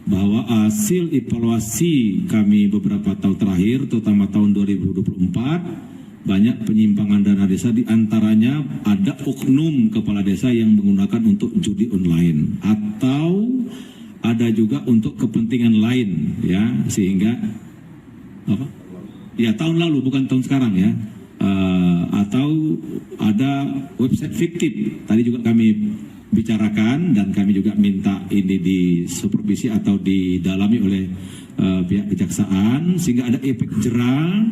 bahwa hasil evaluasi kami beberapa tahun terakhir, terutama tahun 2024, banyak penyimpangan dana desa, diantaranya ada oknum kepala desa yang menggunakan untuk judi online atau ada juga untuk kepentingan lain, ya, sehingga apa? Ya, tahun lalu bukan tahun sekarang, ya. Atau ada website fiktif. Tadi juga kami bicarakan dan kami juga minta ini disupervisi atau didalami oleh pihak kejaksaan sehingga ada efek jera,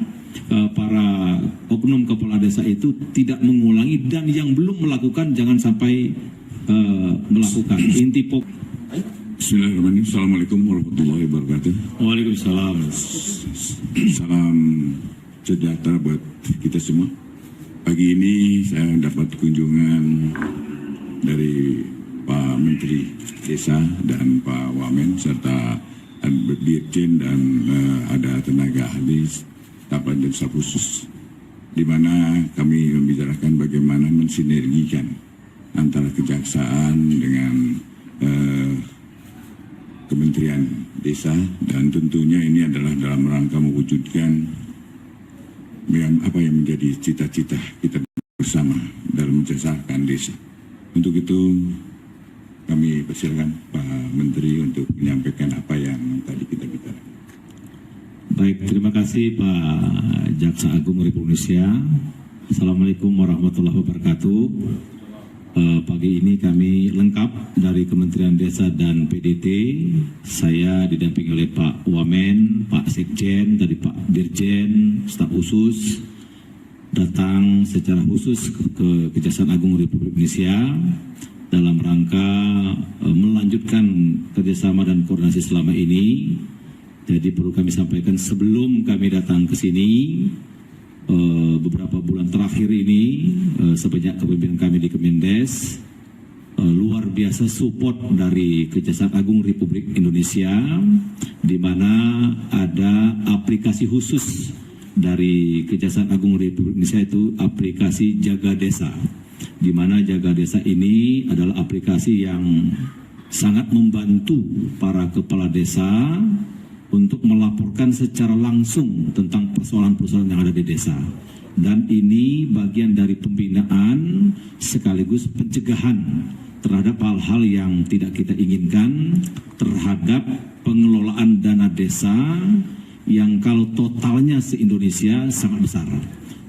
para oknum kepala desa itu tidak mengulangi, dan yang belum melakukan jangan sampai melakukan. Inti pokok. Bismillahirrahmanirrahim. Assalamualaikum warahmatullahi wabarakatuh. Waalaikumsalam. Salam sejahtera buat kita semua. Pagi ini saya dapat kunjungan dari Pak Menteri Desa dan Pak Wamen serta Dirjen dan ada tenaga ahli staf dan staf khusus, di mana kami membicarakan bagaimana mensinergikan antara kejaksaan dengan Kementerian Desa, dan tentunya ini adalah dalam rangka mewujudkan apa yang menjadi cita-cita kita bersama dalam menjasarkan desa. Untuk itu kami persilakan Pak Menteri untuk menyampaikan apa yang tadi kita bicarakan. Baik, terima kasih Pak Jaksa Agung Republik Indonesia. Assalamualaikum warahmatullahi wabarakatuh. Pagi ini kami lengkap dari Kementerian Desa dan PDT. Saya didampingi oleh Pak Wamen, Pak Sekjen, tadi Pak Dirjen, staf khusus, datang secara khusus ke Kejaksaan Agung Republik Indonesia dalam rangka melanjutkan kerjasama dan koordinasi selama ini. Jadi perlu kami sampaikan sebelum kami datang ke sini, beberapa bulan terakhir ini sebanyak kepemimpinan kami di Kemendes, luar biasa support dari Kejaksaan Agung Republik Indonesia, di mana ada aplikasi khusus dari Kejaksaan Agung Republik Indonesia, itu aplikasi Jaga Desa, di mana Jaga Desa ini adalah aplikasi yang sangat membantu para kepala desa untuk melaporkan secara langsung tentang persoalan-persoalan yang ada di desa. Dan ini bagian dari pembinaan sekaligus pencegahan terhadap hal-hal yang tidak kita inginkan terhadap pengelolaan dana desa yang kalau totalnya se-Indonesia sangat besar.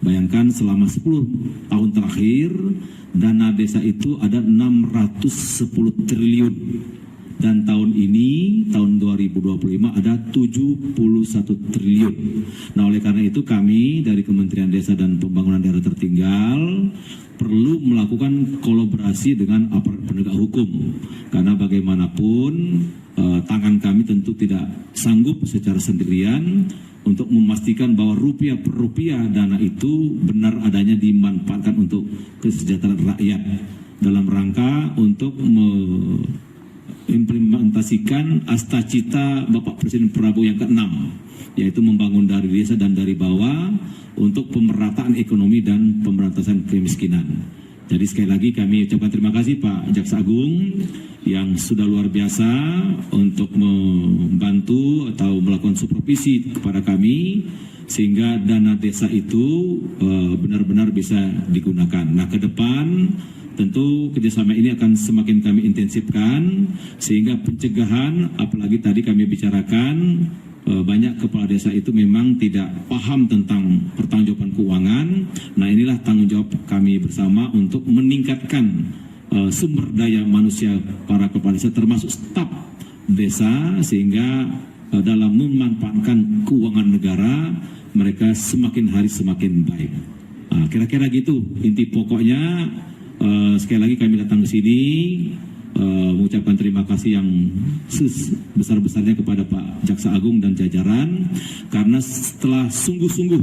Bayangkan selama 10 tahun terakhir dana desa itu ada 610 triliun. Dan tahun ini, tahun 2025 ada 71 triliun. Nah, oleh karena itu kami dari Kementerian Desa dan Pembangunan Daerah Tertinggal perlu melakukan kolaborasi dengan aparat penegak hukum. Karena bagaimanapun tangan kami tentu tidak sanggup secara sendirian untuk memastikan bahwa rupiah per rupiah dana itu benar adanya dimanfaatkan untuk kesejahteraan rakyat dalam rangka untuk implementasikan Astacita Bapak Presiden Prabowo yang ke-6, yaitu membangun dari desa dan dari bawah untuk pemerataan ekonomi dan pemberantasan kemiskinan. Jadi sekali lagi kami ucapkan terima kasih Pak Jaksa Agung yang sudah luar biasa untuk membantu atau melakukan supervisi kepada kami sehingga dana desa itu benar-benar bisa digunakan. Nah, ke depan tentu kerjasama ini akan semakin kami intensifkan sehingga pencegahan, apalagi tadi kami bicarakan banyak kepala desa itu memang tidak paham tentang pertanggungjawaban keuangan. Nah, inilah tanggung jawab kami bersama untuk meningkatkan sumber daya manusia para kepala desa termasuk staf desa sehingga dalam memanfaatkan keuangan negara mereka semakin hari semakin baik. Kira-kira gitu inti pokoknya. Sekali lagi kami datang ke sini mengucapkan terima kasih yang sebesar-besarnya kepada Pak Jaksa Agung dan jajaran karena setelah sungguh-sungguh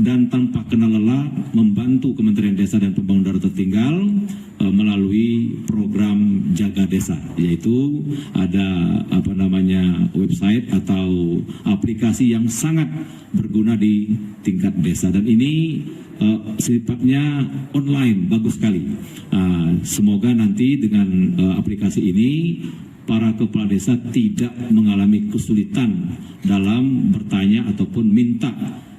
dan tanpa kenal lelah membantu Kementerian Desa dan Pembangunan Daerah Tertinggal melalui program Jaga Desa, yaitu ada website atau aplikasi yang sangat berguna di tingkat desa dan ini sifatnya online, bagus sekali. Semoga nanti dengan aplikasi ini para kepala desa tidak mengalami kesulitan dalam bertanya ataupun minta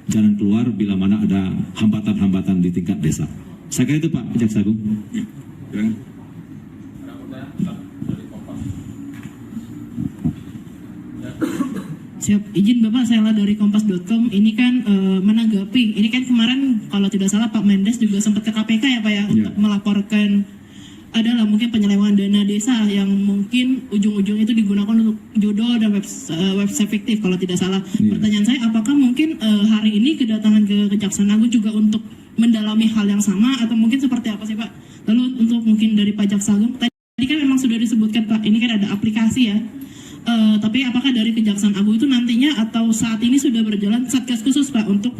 jalan keluar bila mana ada hambatan-hambatan di tingkat desa. Saya kira itu Pak Jaksa Agung. Ya. Siap, izin Bapak, saya dari kompas.com. Ini kan menanggapi, ini kan kemarin kalau tidak salah Pak Mendes juga sempat ke KPK ya Pak ya, untuk melaporkan adalah mungkin penyelewengan dana desa yang mungkin ujung-ujung itu digunakan untuk jodoh dan website fiktif kalau tidak salah. Pertanyaan saya, apakah mungkin hari ini kedatangan ke Kejaksaan Agung juga untuk mendalami hal yang sama atau mungkin seperti apa sih Pak? Lalu untuk mungkin dari Pak Jaksa Agung, tadi kan memang sudah disebutkan Pak, ini kan ada aplikasi ya. Tapi apakah dari Kejaksaan Agung itu nantinya atau saat ini sudah berjalan satgas khusus Pak untuk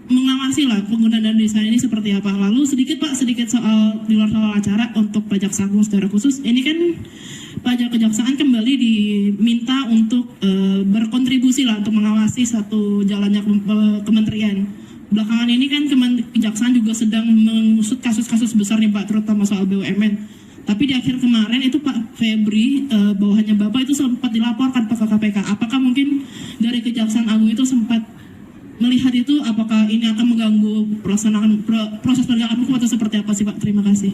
mengawasi lah penggunaan dana desa ini seperti apa? Lalu sedikit soal di luar soal acara untuk Pak Jaksa Agung secara khusus. Ini kan pajak kejaksaan kembali diminta untuk berkontribusi lah untuk mengawasi satu jalannya kementerian. Belakangan ini kan kejaksaan juga sedang mengusut kasus-kasus besar nih Pak, terutama soal BUMN. Tapi di akhir kemarin itu Pak Febri, bawahannya Bapak itu sempat dilaporkan ke KPK. Apakah mungkin dari Kejaksaan Agung itu sempat melihat itu, apakah ini akan mengganggu pelaksanaan proses penegakan hukum atau seperti apa sih Pak? Terima kasih.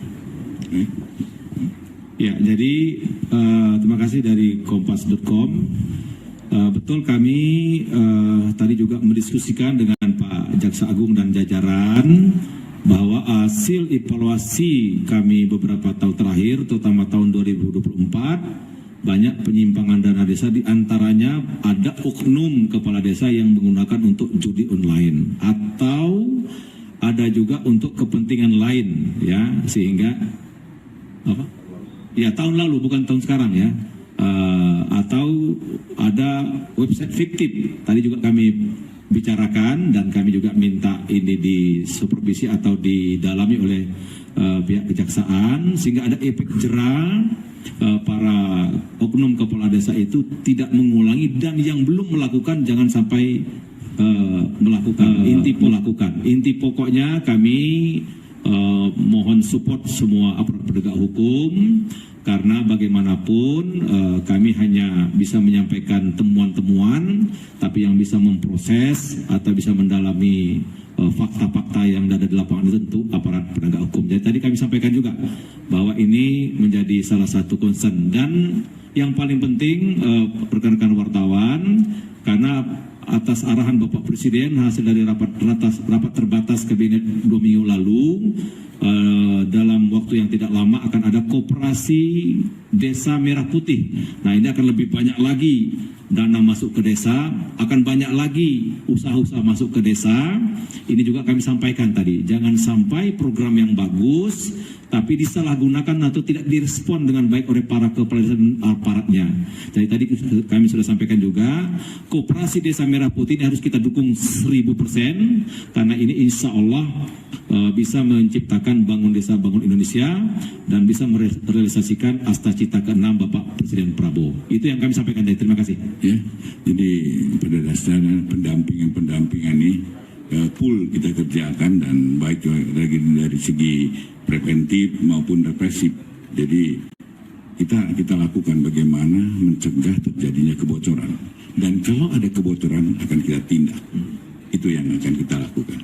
Ya, jadi terima kasih dari kompas.com. Betul, kami tadi juga mendiskusikan dengan Pak Jaksa Agung dan jajaran bahwa hasil evaluasi kami beberapa tahun terakhir, terutama tahun 2024, banyak penyimpangan dana desa, diantaranya ada oknum kepala desa yang menggunakan untuk judi online atau ada juga untuk kepentingan lain, ya, sehingga apa? Ya, tahun lalu bukan tahun sekarang ya. Atau ada website fiktif. Tadi juga kami bicarakan dan kami juga minta ini disupervisi atau didalami oleh pihak kejaksaan sehingga ada efek jera, para oknum kepala desa itu tidak mengulangi, dan yang belum melakukan jangan sampai melakukan. Inti pokoknya kami mohon support semua aparat penegak hukum, karena bagaimanapun kami hanya bisa menyampaikan temuan-temuan, tapi yang bisa memproses atau bisa mendalami fakta-fakta yang ada di lapangan itu tentu aparat penegak hukum. Jadi tadi kami sampaikan juga bahwa ini menjadi salah satu concern, dan yang paling penting rekan-rekan wartawan, karena atas arahan Bapak Presiden hasil dari rapat terbatas kabinet 2 minggu lalu, dalam waktu yang tidak lama akan ada koperasi desa merah putih. Nah, ini akan lebih banyak lagi dana masuk ke desa, akan banyak lagi usaha-usaha masuk ke desa. Ini juga kami sampaikan tadi, jangan sampai program yang bagus tapi disalahgunakan atau tidak direspon dengan baik oleh para kepala desa dan aparatnya. Jadi tadi kami sudah sampaikan juga, koperasi desa merah putih ini harus kita dukung 1000%, karena ini insya Allah bisa menciptakan bangun desa, bangun Indonesia, dan bisa merealisasikan Asta Cita ke-6 Bapak Presiden Prabowo. Itu yang kami sampaikan tadi. Terima kasih. Ya, jadi pada dasarnya pendampingan ini full kita kerjakan, dan baik dari segi preventif maupun represif. Jadi kita lakukan bagaimana mencegah terjadinya kebocoran, dan kalau ada kebocoran akan kita tindak. Itu yang akan kita lakukan.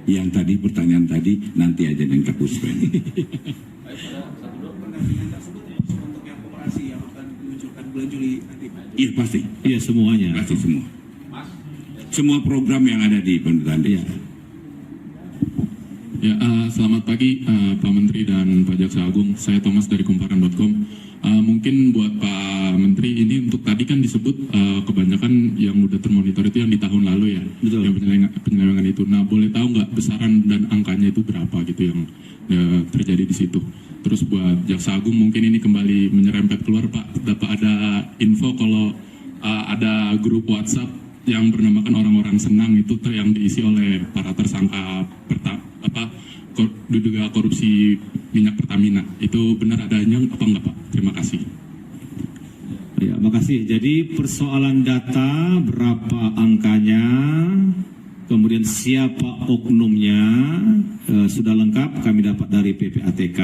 Yang tadi pertanyaan tadi nanti aja dengan Kak Puspen. Untuk yang koperasi yang akan diluncurkan bulan Juli nanti. Iya pasti. Iya, semuanya. Pasti semua. Semua program yang ada di pemerintahan desa. Ya, selamat pagi Pak Menteri dan Pak Jaksa Agung. Saya Thomas dari Kumparan.com. Mungkin buat Pak Menteri, ini untuk tadi kan disebut kebanyakan yang udah termonitor itu yang di tahun lalu ya. Betul. Yang penyelewengan itu. Nah, boleh tahu nggak besaran dan angkanya itu berapa gitu yang terjadi di situ. Terus buat Jaksa Agung, mungkin ini kembali menyerempet keluar Pak. Dapat ada info kalau ada grup WhatsApp yang bernamakan orang-orang senang itu yang diisi oleh para tersangka diduga korupsi minyak Pertamina. Itu benar adanya apa enggak Pak? Terima kasih. Ya, makasih. Jadi persoalan data berapa angkanya, kemudian siapa oknumnya, sudah lengkap kami dapat dari PPATK.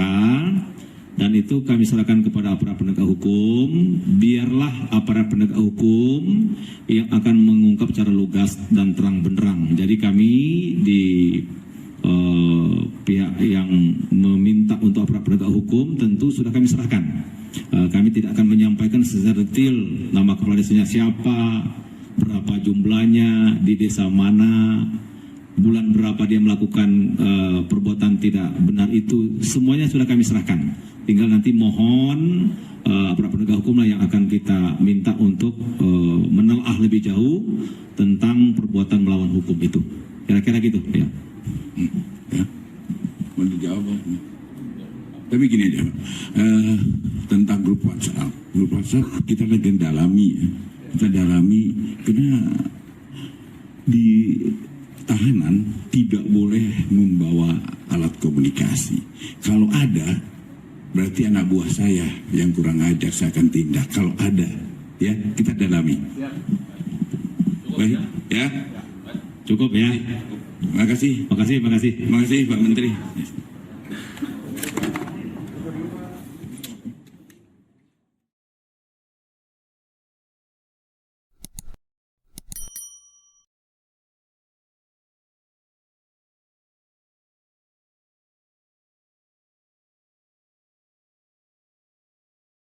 dan itu kami serahkan kepada aparat penegak hukum. Biarlah aparat penegak hukum yang akan mengungkap secara lugas dan terang benderang. Jadi kami di pihak yang meminta untuk aparat penegak hukum tentu sudah kami serahkan. Kami tidak akan menyampaikan secara detail nama kepala desanya siapa, berapa jumlahnya, di desa mana, bulan berapa dia melakukan perbuatan tidak benar itu, semuanya sudah kami serahkan. Tinggal nanti mohon aparat penegak hukum lah yang akan kita minta untuk menelaah lebih jauh tentang perbuatan melawan hukum itu. Kira-kira gitu ya. Ya, mau dijawab. Tapi gini aja, Pak. Tentang grup WhatsApp. Grup WhatsApp kita lagi dalami ya. Kita dalami karena di tahanan tidak boleh membawa alat komunikasi. Kalau ada, berarti anak buah saya yang kurang ajar, saya akan tindak. Kalau ada, ya kita dalami. Baik, ya. Cukup ya. Terima kasih. Makasih. Terima kasih Pak Menteri.